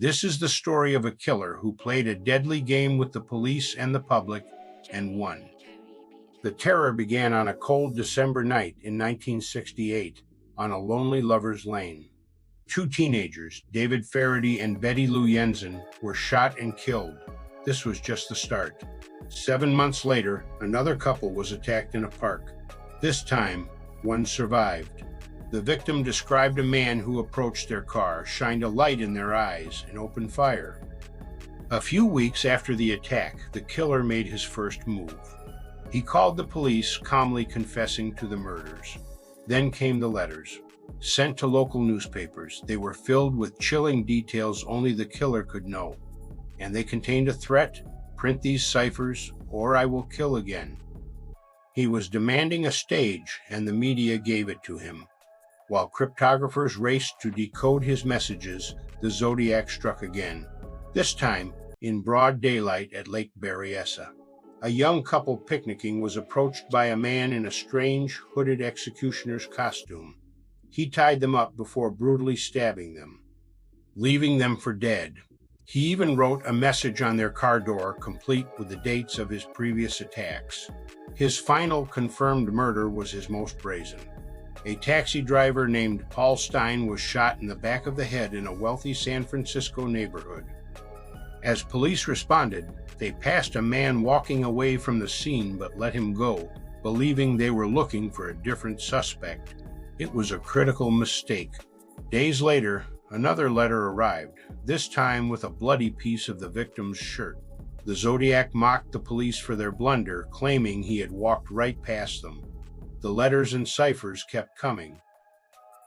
This is the story of a killer who played a deadly game with the police and the public and won. The terror began on a cold December night in 1968 on a lonely lover's lane. Two teenagers, David Faraday and Betty Lou Jensen, were shot and killed. This was just the start. 7 months later, another couple was attacked in a park. This time, one survived. The victim described a man who approached their car, shined a light in their eyes, and opened fire. A few weeks after the attack, the killer made his first move. He called the police, calmly confessing to the murders. Then came the letters. Sent to local newspapers, they were filled with chilling details only the killer could know. And they contained a threat: print these ciphers, or I will kill again. He was demanding a stage, and the media gave it to him. While cryptographers raced to decode his messages, the Zodiac struck again, this time in broad daylight at Lake Berryessa. A young couple picnicking was approached by a man in a strange, hooded executioner's costume. He tied them up before brutally stabbing them, leaving them for dead. He even wrote a message on their car door, complete with the dates of his previous attacks. His final confirmed murder was his most brazen. A taxi driver named Paul Stein was shot in the back of the head in a wealthy San Francisco neighborhood. As police responded, they passed a man walking away from the scene but let him go, believing they were looking for a different suspect. It was a critical mistake. Days later, another letter arrived, this time with a bloody piece of the victim's shirt. The Zodiac mocked the police for their blunder, claiming he had walked right past them. The letters and ciphers kept coming.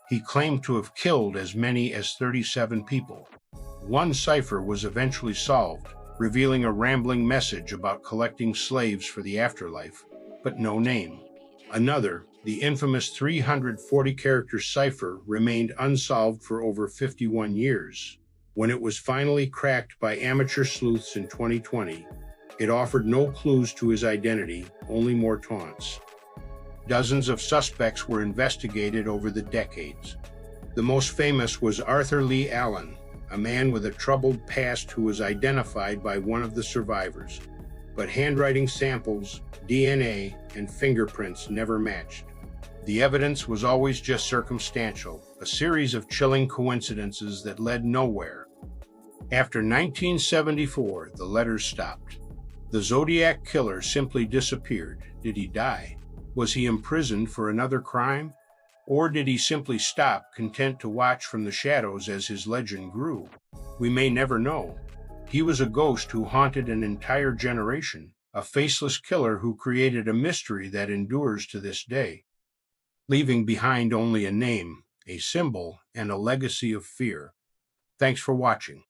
He claimed to have killed as many as 37 people. One cipher was eventually solved, revealing a rambling message about collecting slaves for the afterlife, but no name. Another, the infamous 340-character cipher, remained unsolved for over 51 years. When it was finally cracked by amateur sleuths in 2020, it offered no clues to his identity, only more taunts. Dozens of suspects were investigated over the decades. The most famous was Arthur Lee Allen, a man with a troubled past who was identified by one of the survivors. But handwriting samples, DNA, and fingerprints never matched. The evidence was always just circumstantial, a series of chilling coincidences that led nowhere. After 1974, the letters stopped. The Zodiac Killer simply disappeared. Did he die? Was he imprisoned for another crime? Or did he simply stop, content to watch from the shadows as his legend grew? We may never know. He was a ghost who haunted an entire generation, a faceless killer who created a mystery that endures to this day, leaving behind only a name, a symbol, and a legacy of fear. Thanks for watching.